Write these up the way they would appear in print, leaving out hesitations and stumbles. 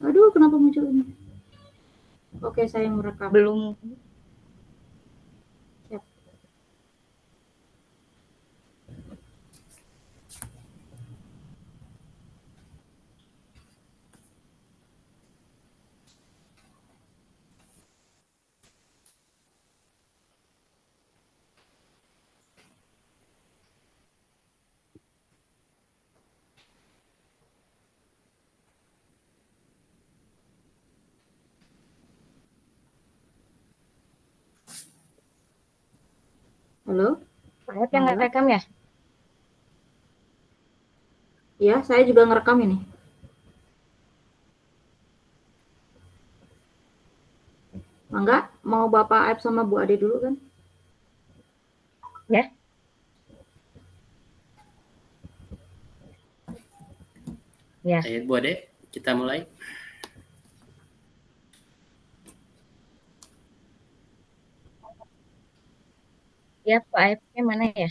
Aduh, kenapa muncul ini? Oke, saya merekam. Belum. Siap. Halo, Pak Ayat yang Mangga? ngerekam ya? Ya, saya juga ngerekam ini. Mangga, mau Bapak Aib sama Bu Ade dulu kan? Ya. Ya. Ayo Bu Ade, kita mulai. Ya, Pak Ayatnya mana ya?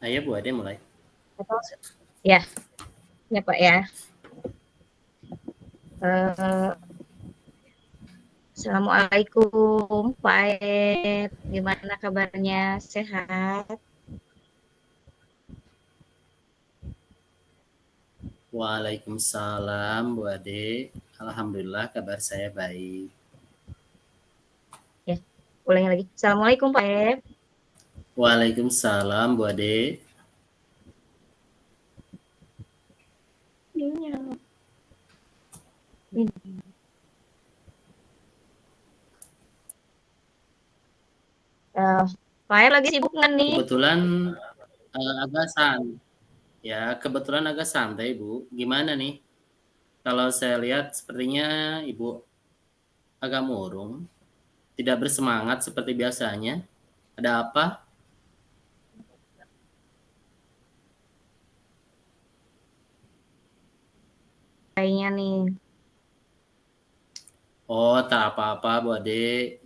Ayo Bu Ade mulai. Ya, ya Pak ya. Eh, Assalamualaikum Pak Ayat. Gimana kabarnya? Sehat? Waalaikumsalam Bu Ade. Alhamdulillah kabar saya baik. Ya, ulangi lagi. Assalamualaikum Pak Ayat. Waalaikumsalam Bu Ade. Pak Ayat lagi sibuk nggak nih? Kebetulan agak santai. Ya, kebetulan agak santai Bu. Gimana nih? Kalau saya lihat sepertinya Ibu agak murung, tidak bersemangat seperti biasanya. Ada apa? Kayaknya nih. Oh, tak apa-apa Bu Ade.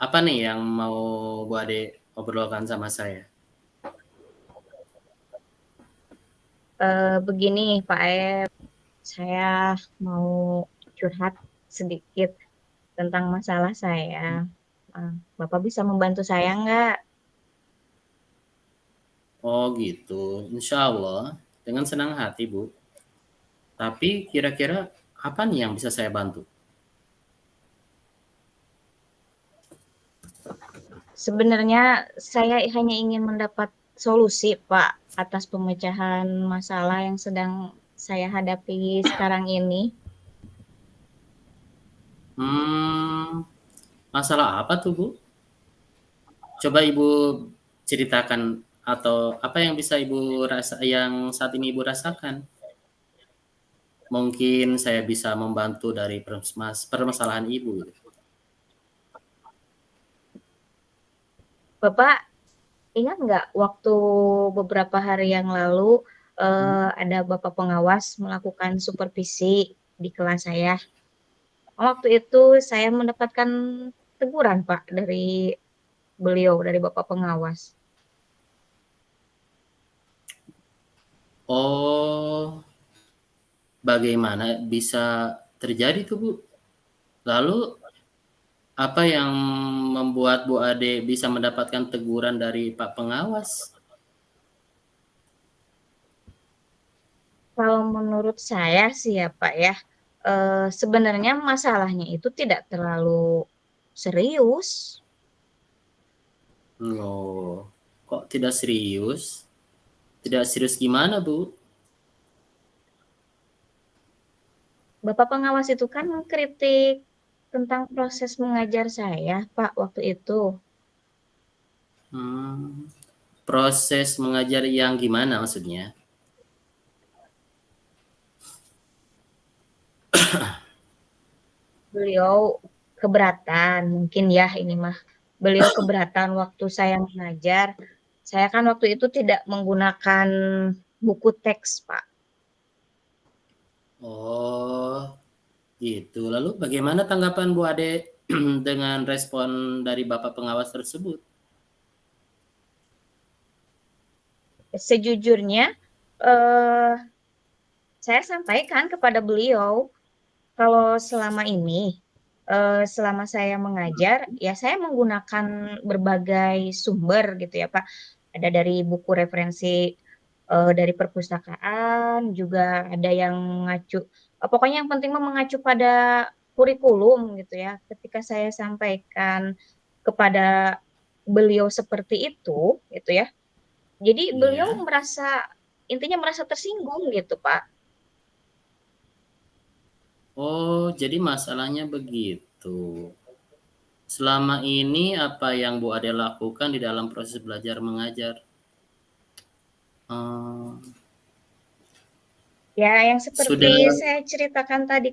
Apa nih yang mau Bu Ade obrolkan sama saya? Begini Pak Ayat, saya mau curhat sedikit tentang masalah saya. Bapak bisa membantu saya nggak? Oh gitu, insya Allah dengan senang hati Bu. Tapi kira-kira apa nih yang bisa saya bantu? Sebenarnya saya hanya ingin mendapat solusi, Pak, atas pemecahan masalah yang sedang saya hadapi sekarang ini. Masalah apa tuh Bu? Coba Ibu ceritakan atau apa yang bisa Ibu rasa yang saat ini Ibu rasakan? Mungkin saya bisa membantu dari permasalahan Ibu. Bapak ingat nggak waktu beberapa hari yang lalu ada Bapak pengawas melakukan supervisi di kelas saya. Waktu itu saya mendapatkan teguran, Pak, dari beliau, dari Bapak pengawas. Oh, bagaimana bisa terjadi tuh Bu? Lalu apa yang membuat Bu Ade bisa mendapatkan teguran dari Pak Pengawas? Kalau menurut saya sih ya Pak ya, sebenarnya masalahnya itu tidak terlalu serius. Oh, kok tidak serius? Tidak serius gimana, Bu? Bapak pengawas itu kan mengkritik tentang proses mengajar saya Pak waktu itu. Hmm, proses mengajar yang gimana maksudnya? Beliau keberatan, mungkin ya ini mah. Beliau keberatan waktu saya mengajar. Saya kan waktu itu tidak menggunakan buku teks, Pak. Oh, gitu. Lalu bagaimana tanggapan Bu Ade dengan respon dari Bapak Pengawas tersebut? sejujurnya eh, saya sampaikan kepada beliau kalau selama ini selama saya mengajar ya saya menggunakan berbagai sumber gitu ya Pak. Ada dari buku referensi dari perpustakaan, juga ada yang mengacu pokoknya yang penting mah mengacu pada kurikulum gitu ya. Ketika saya sampaikan kepada beliau seperti itu gitu ya. Jadi beliau Iya. intinya merasa tersinggung gitu, Pak. Oh, jadi masalahnya begitu. Selama ini apa yang Bu Ade lakukan di dalam proses belajar mengajar? Oh, Ya, yang sudah. seperti saya ceritakan tadi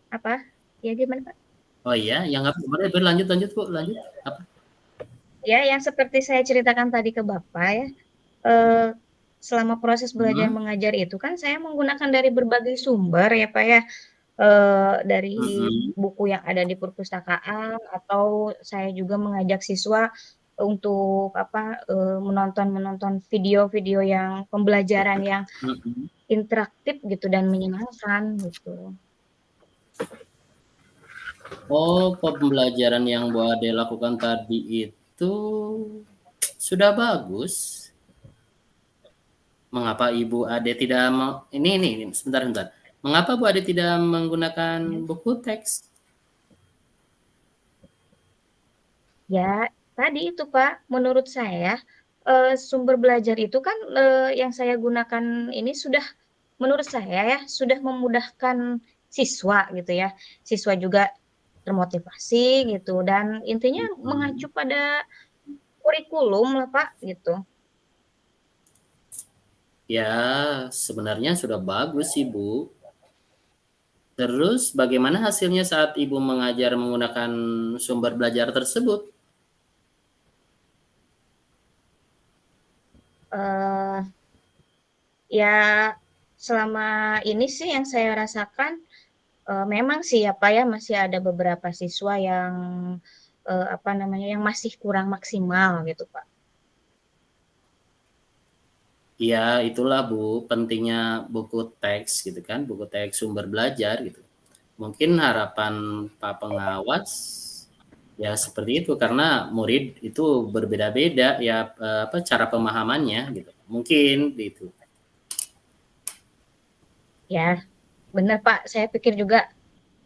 apa? Ya gimana, Pak? Oh iya, yang apa? Boleh berlanjut, lanjut Bu, lanjut. Apa? Ya, yang seperti saya ceritakan tadi ke Bapak ya, eh, selama proses belajar Hmm, mengajar itu kan saya menggunakan dari berbagai sumber ya Pak ya, dari mm-mm, buku yang ada di perpustakaan atau saya juga mengajak siswa untuk menonton video-video yang pembelajaran yang mm-mm. interaktif gitu dan menyenangkan gitu. Oh, pembelajaran yang Bu Ade lakukan tadi itu sudah bagus. Mengapa Ibu Ade tidak mau ini sebentar sebentar. Mengapa Bu Ade tidak menggunakan buku teks? Ya, tadi itu Pak, menurut saya sumber belajar itu kan yang saya gunakan ini sudah menurut saya ya sudah memudahkan siswa gitu ya. Siswa juga termotivasi gitu dan intinya Mhm. mengacu pada kurikulum lah Pak gitu. Ya, sebenarnya sudah bagus sih Bu. Terus bagaimana hasilnya saat Ibu mengajar menggunakan sumber belajar tersebut? eh Ya selama ini sih yang saya rasakan memang sih apa ya masih ada beberapa siswa yang apa namanya yang masih kurang maksimal gitu Pak. Ya, itulah Bu, pentingnya buku teks gitu kan, buku teks sumber belajar gitu. Mungkin harapan Pak Pengawas ya seperti itu karena murid itu berbeda-beda ya apa cara pemahamannya gitu. Mungkin gitu. Ya, benar Pak. Saya pikir juga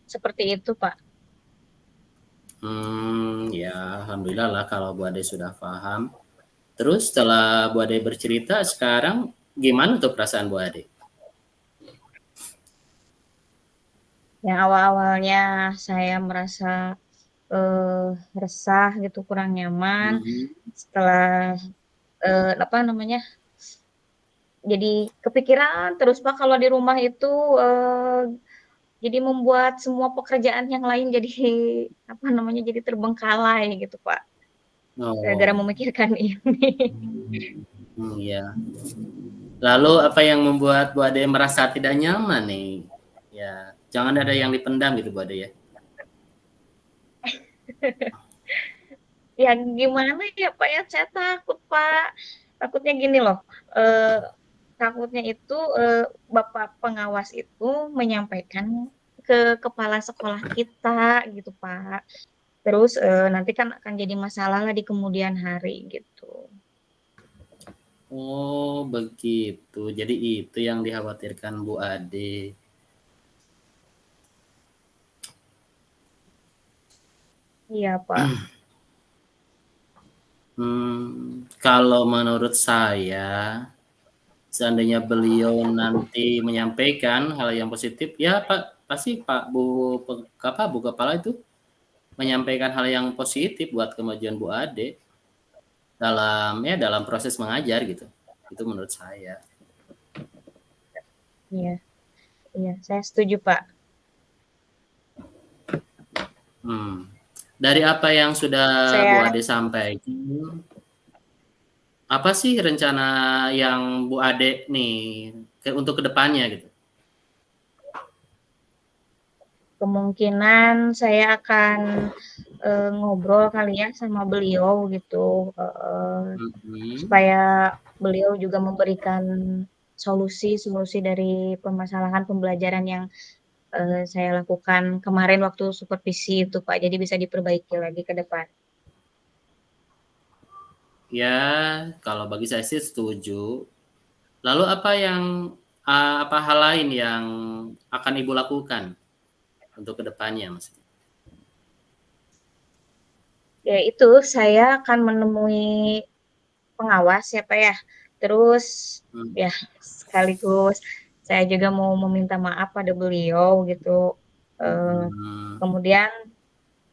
seperti itu Pak. Ya alhamdulillah lah kalau Bu Ade sudah paham. Terus setelah Bu Ade bercerita sekarang gimana tuh perasaan Bu Ade? Yang awal-awalnya saya merasa eh, resah gitu, kurang nyaman. Mhm. Setelah apa namanya, jadi kepikiran terus Pak kalau di rumah itu jadi membuat semua pekerjaan yang lain jadi apa namanya, jadi terbengkalai gitu Pak. Gara-gara Oh, memikirkan ini. iya. Lalu apa yang membuat Bu Ade merasa tidak nyaman nih? Ya, jangan ada yang dipendam gitu Bu Ade ya. Ya gimana ya Pak ya, saya takut Pak. Takutnya gini loh, eh, takutnya itu Bapak pengawas itu menyampaikan ke kepala sekolah kita gitu Pak. Terus nanti kan akan jadi masalah lah di kemudian hari gitu. Oh, begitu. Jadi itu yang dikhawatirkan Bu Ade. Iya Pak. Kalau menurut saya, seandainya beliau nanti menyampaikan hal yang positif, ya Pak, pasti Pak Bu Kepala itu menyampaikan hal yang positif buat kemajuan Bu Ade dalam proses mengajar gitu. Itu menurut saya. Iya, iya, saya setuju Pak. Hmm. Dari apa yang sudah Bu Saya Ade sampaikan, apa sih rencana yang Bu Ade nih untuk kedepannya gitu? kemungkinan saya akan ngobrol kali ya sama beliau gitu, supaya beliau juga memberikan solusi dari permasalahan pembelajaran yang, saya lakukan kemarin waktu supervisi itu, Pak. Jadi bisa diperbaiki lagi ke depan. Ya, kalau bagi saya sih setuju. Lalu apa hal lain yang akan Ibu lakukan untuk kedepannya, Mas? Ya itu, saya akan menemui pengawas ya, Pak, ya. Terus ya sekaligus saya juga mau meminta maaf pada beliau gitu. Kemudian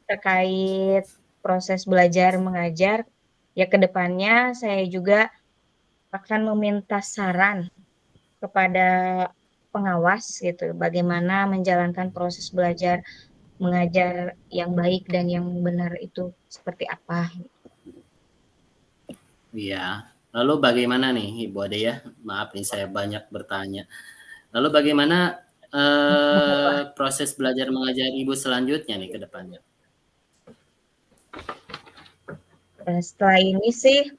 terkait proses belajar mengajar, ya ke depannya saya juga akan meminta saran kepada pengawas gitu, bagaimana menjalankan proses belajar mengajar yang baik dan yang benar itu seperti apa. Iya. Lalu bagaimana nih Ibu Ade ya? Maaf nih saya banyak bertanya. Lalu bagaimana proses belajar mengajar Ibu selanjutnya nih ke depannya? Setelah ini sih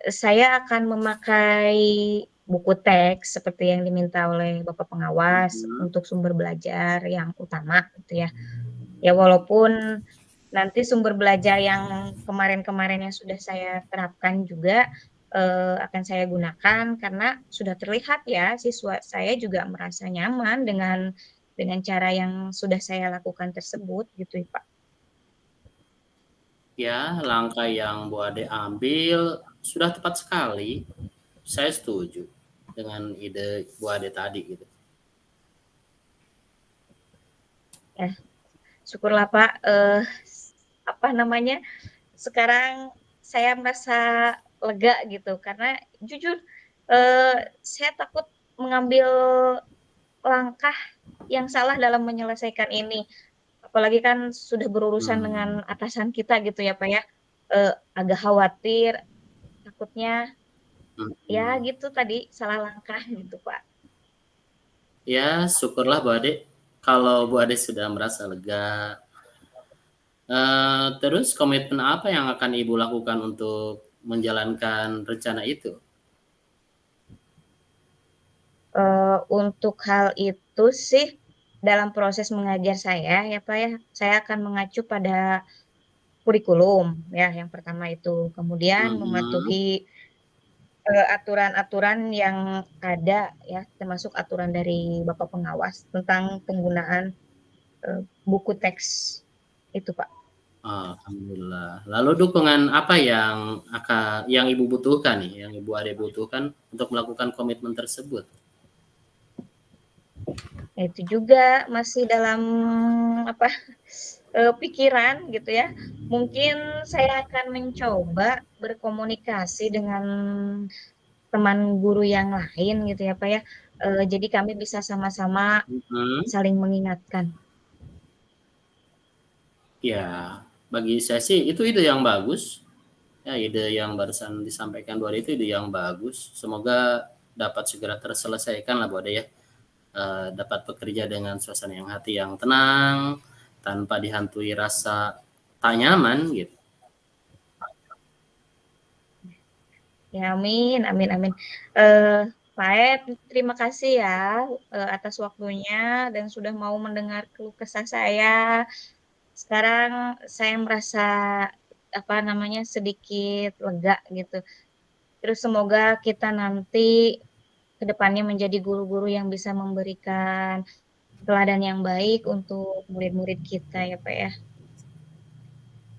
saya akan memakai buku teks seperti yang diminta oleh Bapak pengawas untuk sumber belajar yang utama gitu ya. Ya walaupun nanti sumber belajar yang kemarin-kemarin yang sudah saya terapkan juga akan saya gunakan karena sudah terlihat ya siswa saya juga merasa nyaman dengan cara yang sudah saya lakukan tersebut gitu ya, Pak. Ya, langkah yang Bu Ade ambil sudah tepat sekali. Saya setuju dengan ide Bu Ade tadi gitu. Ya, syukurlah Pak. Apa namanya? Sekarang saya merasa lega gitu karena jujur saya takut mengambil langkah yang salah dalam menyelesaikan ini. Apalagi kan sudah berurusan dengan atasan kita gitu ya, Pak, ya. Agak khawatir, takutnya ya gitu tadi salah langkah gitu, Pak. Ya, syukurlah Bu Ade kalau Bu Ade sudah merasa lega. Terus komitmen apa yang akan Ibu lakukan untuk menjalankan rencana itu? Untuk hal itu sih dalam proses mengajar saya ya, Pak, ya, saya akan mengacu pada kurikulum ya yang pertama itu. Kemudian mematuhi aturan-aturan yang ada ya, termasuk aturan dari Bapak pengawas tentang penggunaan buku teks itu, Pak. Alhamdulillah. Lalu dukungan apa yang Ibu butuhkan nih, yang Ibu Ade butuhkan untuk melakukan komitmen tersebut? Itu juga masih dalam apa pikiran gitu ya. Mungkin saya akan mencoba berkomunikasi dengan teman guru yang lain gitu ya, Pak, ya. Jadi kami bisa sama-sama saling mengingatkan. Ya, bagi saya sih itu ide yang bagus. Ya, ide yang barusan disampaikan Bu Ade itu ide yang bagus. Semoga dapat segera terselesaikan lah Bu Ade ya. Dapat bekerja dengan suasana hati yang tenang, tanpa dihantui rasa tak nyaman gitu. Ya amin, amin, amin. Pak Ed, terima kasih ya atas waktunya dan sudah mau mendengar keluh kesah saya. Sekarang saya merasa apa namanya sedikit lega gitu. Terus semoga kita nanti ke depannya menjadi guru-guru yang bisa memberikan teladan yang baik untuk murid-murid kita ya Pak ya.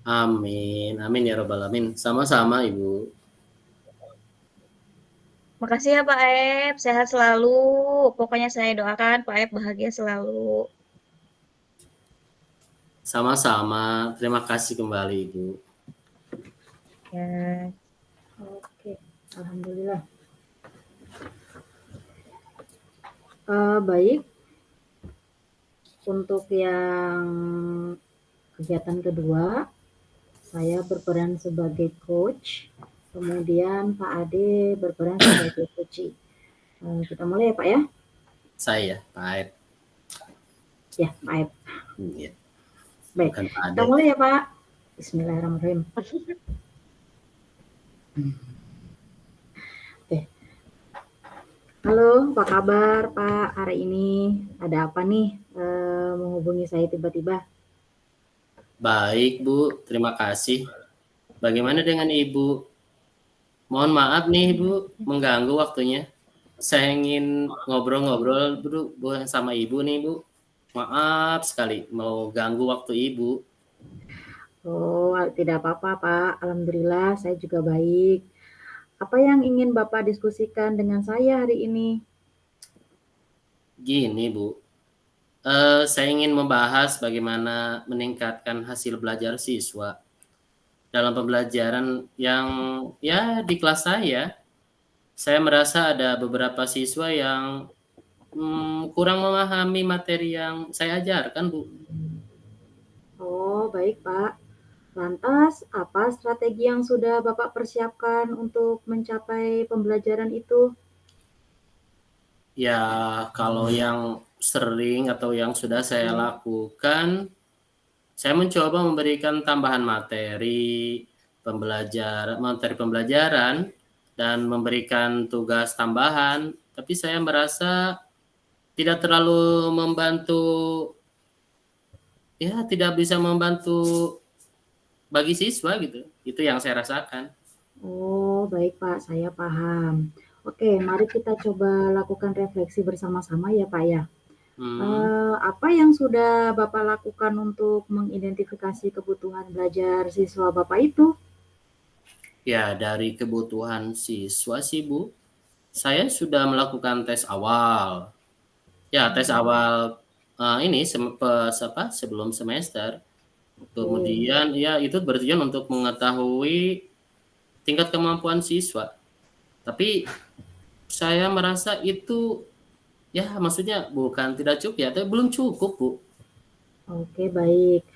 Amin, amin ya robbal alamin. Sama-sama Ibu. Makasih ya Pak Ed, sehat selalu. Pokoknya saya doakan Pak Ed bahagia selalu. Sama-sama. Terima kasih kembali Ibu. Ya. Oke, alhamdulillah. Baik. Untuk yang kegiatan kedua, saya berperan sebagai coach, kemudian Pak Ade berperan sebagai coachee. Kita mulai ya Pak ya? Saya, Pak Ed. Ya, Pak Ed. Iya. Baik, Bukan Pak Ade. kita mulai ya Pak. Bismillahirrahmanirrahim. Oke. Halo, apa kabar Pak hari ini? Ada apa nih menghubungi saya tiba-tiba? Baik, Bu. Terima kasih. Bagaimana dengan Ibu? Mohon maaf nih, Bu, mengganggu waktunya. Saya ingin ngobrol-ngobrol, Bu, sama Ibu nih, Bu. Maaf sekali mau ganggu waktu Ibu. Oh, tidak apa-apa Pak. Alhamdulillah saya juga baik. Apa yang ingin Bapak diskusikan dengan saya hari ini? Gini, Bu. Saya ingin membahas bagaimana meningkatkan hasil belajar siswa dalam pembelajaran yang ya di kelas saya. Saya merasa ada beberapa siswa yang kurang memahami materi yang saya ajarkan, Bu. Oh, baik Pak. Lantas, apa strategi yang sudah Bapak persiapkan untuk mencapai pembelajaran itu? Ya, kalau yang sering atau yang sudah saya lakukan, saya mencoba memberikan tambahan materi pembelajaran dan memberikan tugas tambahan, tapi saya merasa tidak terlalu membantu, ya tidak bisa membantu bagi siswa gitu. Itu yang saya rasakan. Oh, baik Pak, saya paham. Oke, mari kita coba lakukan refleksi bersama-sama ya Pak ya. Apa yang sudah Bapak lakukan untuk mengidentifikasi kebutuhan belajar siswa Bapak itu? Ya, dari kebutuhan siswa sih, Bu, saya sudah melakukan tes awal. Ya, tes awal ini sebelum semester. Kemudian ya itu bertujuan untuk mengetahui tingkat kemampuan siswa. Tapi saya merasa itu ya maksudnya bukan tidak cukup ya, tapi belum cukup, Bu. Oke, baik.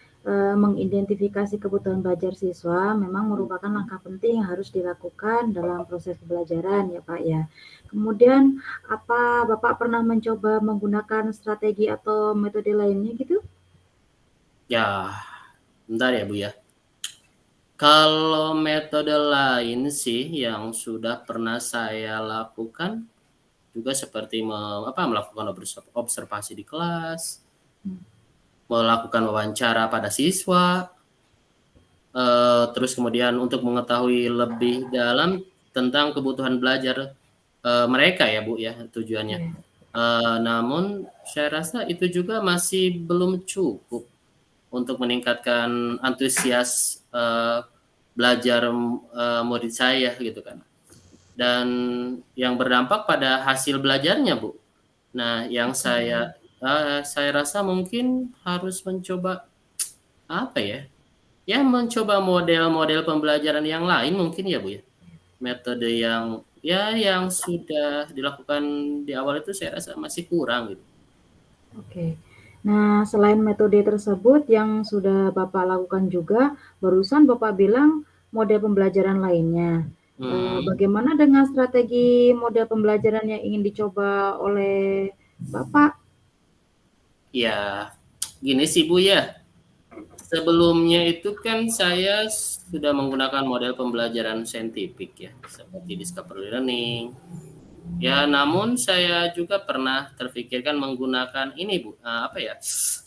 Mengidentifikasi kebutuhan belajar siswa memang merupakan langkah penting yang harus dilakukan dalam proses pembelajaran ya Pak ya. Kemudian apa Bapak pernah mencoba menggunakan strategi atau metode lainnya gitu? Ya, bentar ya, Bu ya. Kalau metode lain sih yang sudah pernah saya lakukan juga seperti melakukan observasi di kelas, melakukan wawancara pada siswa, terus kemudian untuk mengetahui lebih dalam tentang kebutuhan belajar mereka ya, Bu ya, tujuannya. Namun saya rasa itu juga masih belum cukup untuk meningkatkan antusias belajar murid saya gitu kan. Dan yang berdampak pada hasil belajarnya, Bu. Nah, yang saya rasa mungkin harus mencoba apa ya? Ya mencoba model-model pembelajaran yang lain mungkin ya, Bu ya. Metode yang yang sudah dilakukan di awal itu saya rasa masih kurang gitu. Oke. Nah, selain metode tersebut yang sudah Bapak lakukan juga, barusan Bapak bilang model pembelajaran lainnya. Bagaimana dengan strategi model pembelajaran yang ingin dicoba oleh Bapak? Ya, gini sih Bu ya. Sebelumnya itu kan saya sudah menggunakan model pembelajaran saintifik ya, seperti discovery learning. Ya, namun saya juga pernah terfikirkan menggunakan ini Bu, apa ya?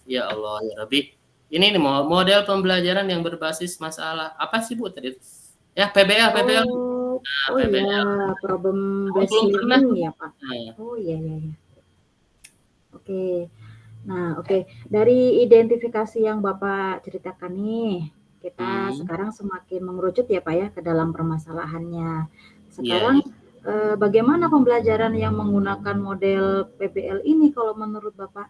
Ya Allah ya Rabbi. Ini nih model pembelajaran yang berbasis masalah apa sih Bu tadi? Ya PBL. Oh, PBL. Iya, problem based belum pernah. learning ya Pak. Oh iya. Oke. Nah, oke. Dari identifikasi yang Bapak ceritakan nih, kita sekarang semakin mengerucut ya Pak ya ke dalam permasalahannya. Sekarang bagaimana pembelajaran yang menggunakan model PBL ini kalau menurut Bapak?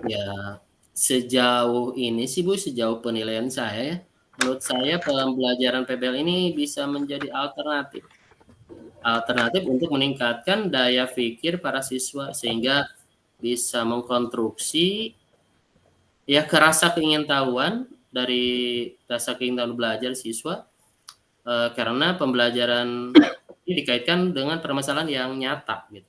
Ya, sejauh ini sih Bu, sejauh penilaian saya ya, menurut saya pembelajaran PBL ini bisa menjadi alternatif untuk meningkatkan daya pikir para siswa sehingga bisa mengkonstruksi ya rasa keingintahuan belajar siswa karena pembelajaran ini dikaitkan dengan permasalahan yang nyata gitu.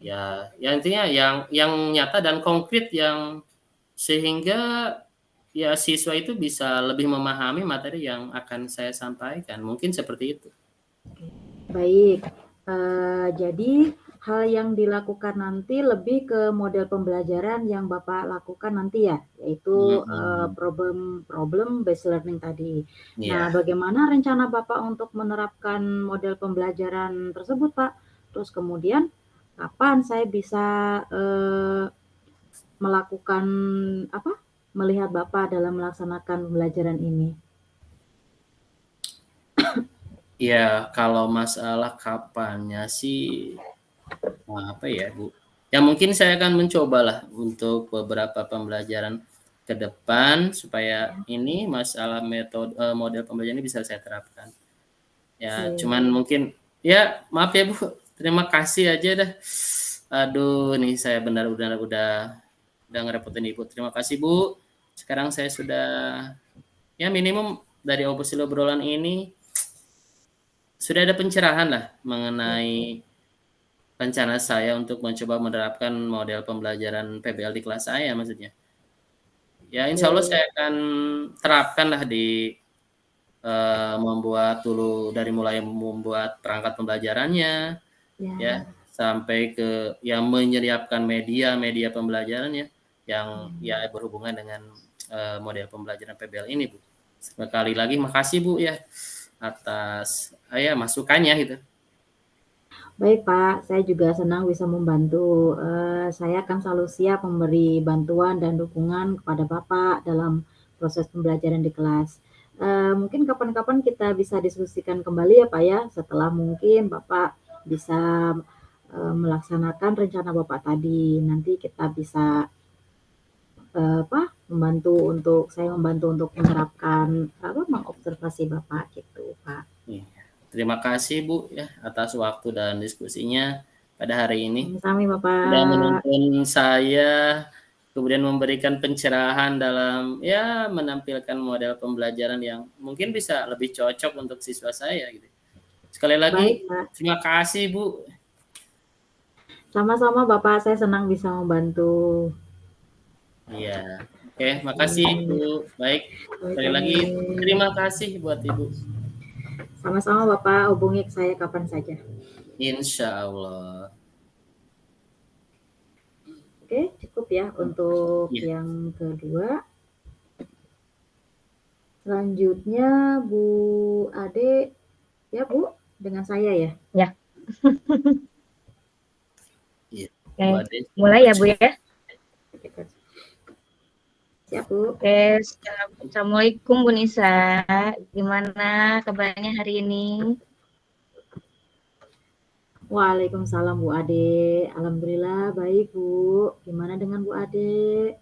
Ya intinya yang nyata dan konkret yang sehingga ya siswa itu bisa lebih memahami materi yang akan saya sampaikan, mungkin seperti itu. Baik, jadi hal yang dilakukan nanti lebih ke model pembelajaran yang Bapak lakukan nanti ya, yaitu problem based learning tadi. Nah, Iya. bagaimana rencana Bapak untuk menerapkan model pembelajaran tersebut, Pak? Terus kemudian kapan saya bisa melakukan melihat Bapak dalam melaksanakan pembelajaran ini? Ya, kalau masalah kapannya sih, apa ya, Bu? Ya mungkin saya akan mencobalah untuk beberapa pembelajaran ke depan supaya ini masalah model pembelajaran ini bisa saya terapkan. Ya, cuman mungkin ya maaf ya, Bu, terima kasih aja dah. Aduh, nih saya benar-benar udah ngerepotin Ibu. Terima kasih, Bu. Sekarang saya sudah ya minimum dari obrolan ini sudah ada pencerahan lah mengenai rencana saya untuk mencoba menerapkan model pembelajaran PBL di kelas saya maksudnya. Ya insya Allah saya akan terapkan lah di dari mulai membuat perangkat pembelajarannya, ya sampai ke yang menyiapkan media pembelajarannya yang ya berhubungan dengan model pembelajaran PBL ini, Bu. Sekali lagi makasih, Bu, ya atas masukannya gitu. Baik Pak, saya juga senang bisa membantu. Saya akan selalu siap memberi bantuan dan dukungan kepada Bapak dalam proses pembelajaran di kelas. Mungkin kapan-kapan kita bisa diskusikan kembali ya Pak ya, setelah mungkin Bapak bisa melaksanakan rencana Bapak tadi. Nanti kita bisa saya membantu untuk menerapkan mengobservasi Bapak gitu Pak. Terima kasih Bu ya atas waktu dan diskusinya pada hari ini. Sama-sama Bapak. Sudah menuntun saya, kemudian memberikan pencerahan dalam ya menampilkan model pembelajaran yang mungkin bisa lebih cocok untuk siswa saya gitu. Sekali lagi terima kasih Bu. Sama-sama Bapak, saya senang bisa membantu. Iya. Oke, makasih Bu. Baik. Sekali lagi terima kasih buat Ibu. Sama-sama Bapak, hubungi saya kapan saja. Insya Allah. Oke, cukup ya untuk yang kedua. Selanjutnya Bu Ade, ya Bu, dengan saya ya? Ya. Iya. Mulai ya Bu ya? Siap Bu. Oke, Assalamualaikum Bu Nisa. Gimana kabarnya hari ini? Waalaikumsalam Bu Ade. Alhamdulillah baik Bu. Gimana dengan Bu Ade?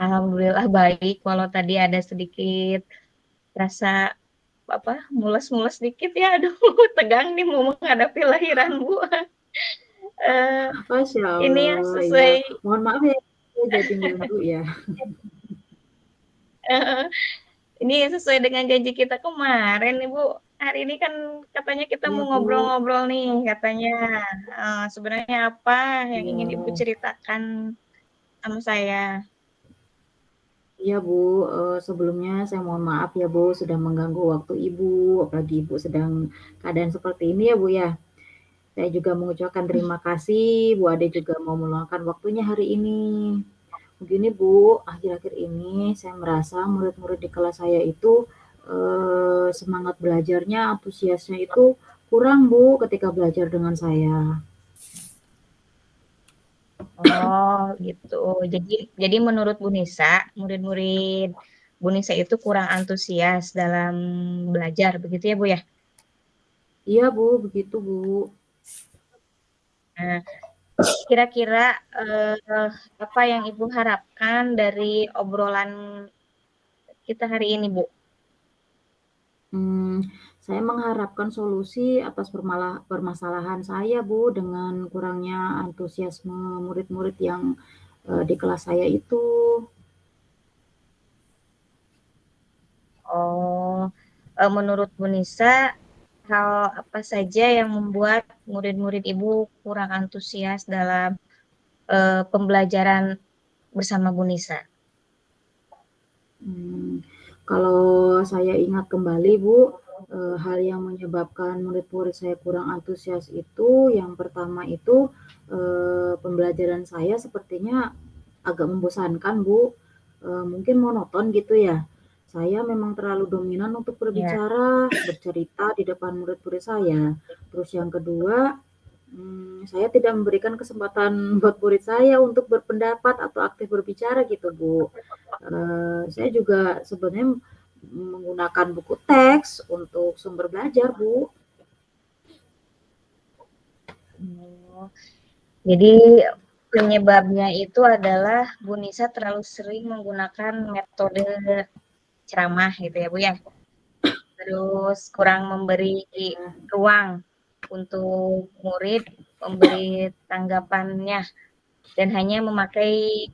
Alhamdulillah baik. Walau tadi ada sedikit rasa mules-mules dikit ya. Aduh, tegang nih mau menghadapi lahiran Bu. Masya Allah. Ini yang sesuai. Ya. Mohon maaf ya, jadi dulu ya. Ini sesuai dengan janji kita kemarin nih Bu. Hari ini kan katanya kita mau ngobrol-ngobrol nih katanya. Sebenarnya apa yang ingin Ibu ceritakan sama saya? Iya Bu, sebelumnya saya mohon maaf ya Bu sudah mengganggu waktu Ibu, apalagi Ibu sedang keadaan seperti ini ya Bu ya. Saya juga mengucapkan terima kasih, Bu Ade juga mau meluangkan waktunya hari ini. Begini Bu, akhir-akhir ini saya merasa murid-murid di kelas saya itu semangat belajarnya, antusiasnya itu kurang Bu ketika belajar dengan saya. Oh gitu. Jadi menurut Bu Nisa, murid-murid Bu Nisa itu kurang antusias dalam belajar, begitu ya Bu ya? Iya Bu, begitu Bu. Nah, kira-kira apa yang Ibu harapkan dari obrolan kita hari ini Bu? Saya mengharapkan solusi atas permasalahan saya Bu dengan kurangnya antusiasme murid-murid yang di kelas saya itu. Oh, menurut Bu Nisa, hal apa saja yang membuat murid-murid Ibu kurang antusias dalam pembelajaran bersama Bu Nisa? Kalau saya ingat kembali Bu, hal yang menyebabkan murid-murid saya kurang antusias itu, yang pertama itu pembelajaran saya sepertinya agak membosankan Bu, mungkin monoton gitu ya. Saya memang terlalu dominan untuk berbicara, bercerita di depan murid-murid saya. Terus yang kedua, saya tidak memberikan kesempatan buat murid saya untuk berpendapat atau aktif berbicara gitu Bu. Saya juga sebenarnya menggunakan buku teks untuk sumber belajar Bu. Jadi penyebabnya itu adalah Bu Nisa terlalu sering menggunakan metode ceramah gitu ya Bu ya. Terus kurang memberi ruang untuk murid memberi tanggapannya dan hanya memakai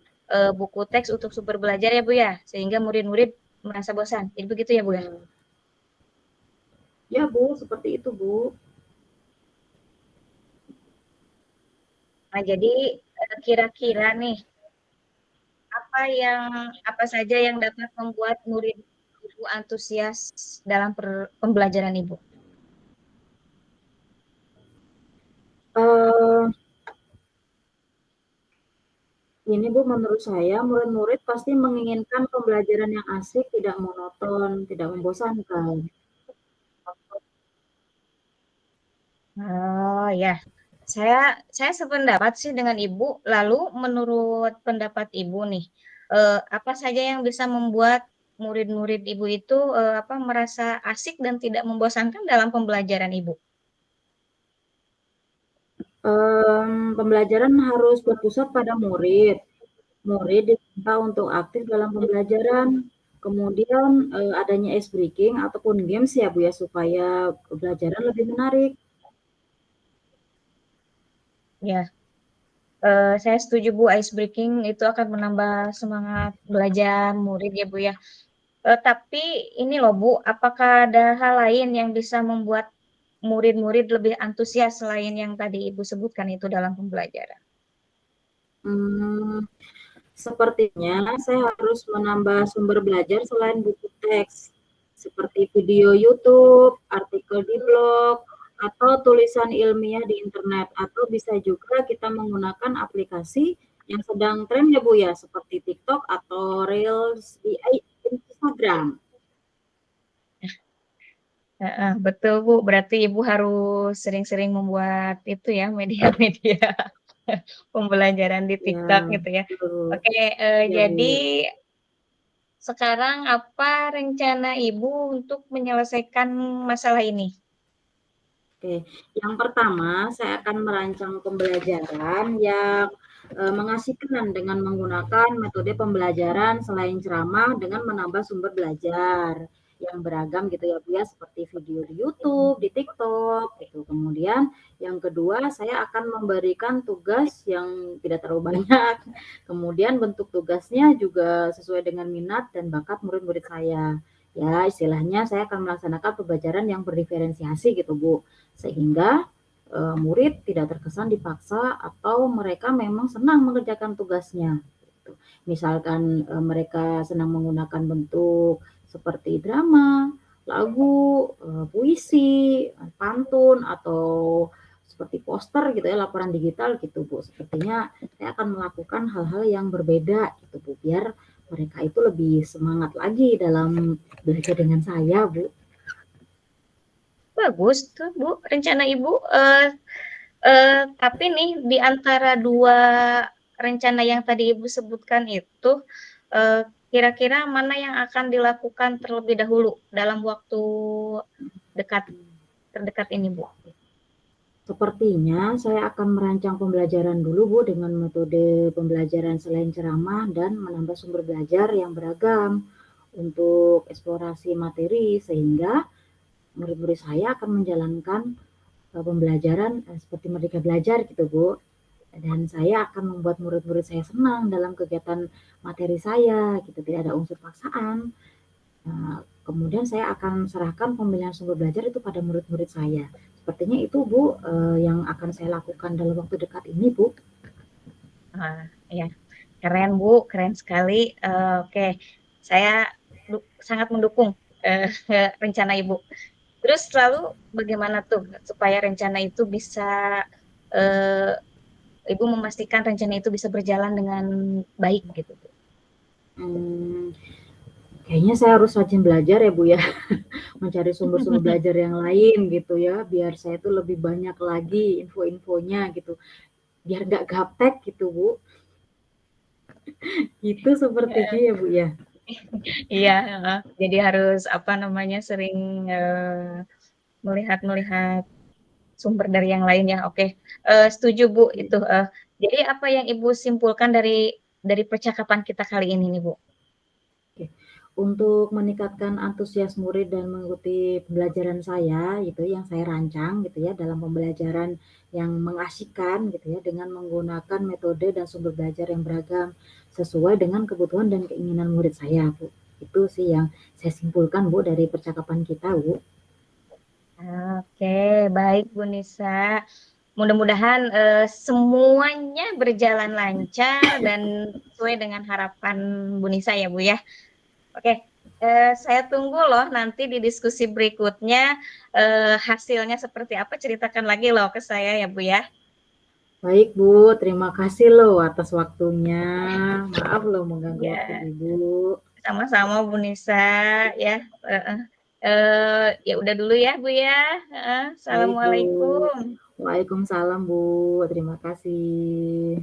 buku teks untuk sumber belajar ya Bu ya, sehingga murid-murid merasa bosan. Jadi begitu ya Bu ya? Ya Bu, seperti itu Bu. Nah, jadi kira-kira nih apa saja yang dapat membuat murid Ibu antusias dalam pembelajaran Ibu? Ini Bu, menurut saya murid-murid pasti menginginkan pembelajaran yang asik, tidak monoton, tidak membosankan. Oh ya, saya sependapat sih dengan Ibu. Lalu menurut pendapat Ibu nih, apa saja yang bisa membuat murid-murid Ibu itu merasa asik dan tidak membosankan dalam pembelajaran Ibu? Pembelajaran harus berpusat pada murid. Murid diminta untuk aktif dalam pembelajaran. Kemudian adanya ice breaking ataupun games ya Bu ya, supaya pembelajaran lebih menarik. Ya, saya setuju Bu, ice breaking itu akan menambah semangat belajar murid ya Bu ya. Tapi ini loh Bu, apakah ada hal lain yang bisa membuat murid-murid lebih antusias selain yang tadi Ibu sebutkan itu dalam pembelajaran? Sepertinya saya harus menambah sumber belajar selain buku teks, seperti video YouTube, artikel di blog, atau tulisan ilmiah di internet, atau bisa juga kita menggunakan aplikasi yang sedang tren ya Bu ya, seperti TikTok atau Reels di Instagram. Betul Bu, berarti Ibu harus sering-sering membuat itu ya, media-media pembelajaran di TikTok gitu ya. Oke, Ya, jadi Bu. sekarang apa rencana Ibu untuk menyelesaikan masalah ini? Oke, yang pertama saya akan merancang pembelajaran yang mengasihkan dengan menggunakan metode pembelajaran selain ceramah dengan menambah sumber belajar yang beragam gitu ya Bu ya, seperti video di YouTube, di TikTok gitu. Kemudian yang kedua saya akan memberikan tugas yang tidak terlalu banyak. Kemudian bentuk tugasnya juga sesuai dengan minat dan bakat murid-murid saya. Ya, istilahnya saya akan melaksanakan pembelajaran yang berdiferensiasi gitu Bu, sehingga murid tidak terkesan dipaksa atau mereka memang senang mengerjakan tugasnya. Gitu. Misalkan mereka senang menggunakan bentuk seperti drama, lagu, puisi, pantun atau seperti poster gitu ya, laporan digital gitu Bu. Sepertinya saya akan melakukan hal-hal yang berbeda gitu Bu, biar mereka itu lebih semangat lagi dalam belajar dengan saya Bu. Bagus tuh Bu, rencana Ibu. Tapi nih di antara dua rencana yang tadi Ibu sebutkan itu, kira-kira mana yang akan dilakukan terlebih dahulu dalam waktu terdekat ini Bu? Sepertinya saya akan merancang pembelajaran dulu Bu dengan metode pembelajaran selain ceramah dan menambah sumber belajar yang beragam untuk eksplorasi materi sehingga murid-murid saya akan menjalankan pembelajaran seperti Merdeka Belajar gitu Bu. Dan saya akan membuat murid-murid saya senang dalam kegiatan materi saya gitu, tidak ada unsur paksaan. Kemudian saya akan serahkan pemilihan sumber belajar itu pada murid-murid saya. Sepertinya itu Bu yang akan saya lakukan dalam waktu dekat ini Bu. Ya, Keren Bu, keren sekali. Oke, saya sangat mendukung rencana Ibu. Terus lalu bagaimana tuh supaya rencana itu bisa Ibu memastikan rencana itu bisa berjalan dengan baik gitu Bu? Kayaknya saya harus rajin belajar ya Bu ya, mencari sumber-sumber belajar yang lain gitu ya, biar saya tuh lebih banyak lagi info-infonya gitu, biar nggak gaptek gitu Bu. Itu sepertinya ya Bu ya. Iya, jadi harus apa namanya sering melihat sumber dari yang lain ya. Oke, setuju Bu itu. Jadi apa yang Ibu simpulkan dari percakapan kita kali ini nih Bu? Oke. Untuk meningkatkan antusias murid dan mengikuti pembelajaran saya gitu yang saya rancang gitu ya dalam pembelajaran yang mengasihkan gitu ya dengan menggunakan metode dan sumber belajar yang beragam sesuai dengan kebutuhan dan keinginan murid saya Bu. Itu sih yang saya simpulkan Bu dari percakapan kita Bu. Oke, baik Bu Nisa. Mudah-mudahan semuanya berjalan lancar dan sesuai dengan harapan Bu Nisa ya Bu ya. Oke, saya tunggu loh nanti di diskusi berikutnya hasilnya seperti apa, ceritakan lagi loh ke saya ya Bu ya. Baik Bu, terima kasih loh atas waktunya. Maaf loh mengganggu Ya, waktu Ibu. sama-sama Bu Nisa ya. Ya udah dulu ya Bu ya. Baik Bu. Assalamualaikum. Waalaikumsalam Bu, terima kasih.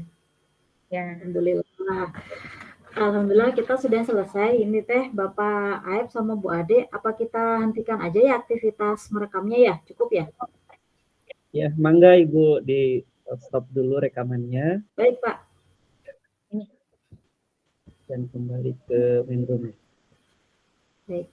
Ya. Alhamdulillah. Alhamdulillah kita sudah selesai. Ini teh Bapak Aib sama Bu Ade, apa kita hentikan aja ya aktivitas merekamnya ya? Cukup ya? Ya, mangga Ibu di stop dulu rekamannya Baik Pak. dan kembali ke main room. Baik.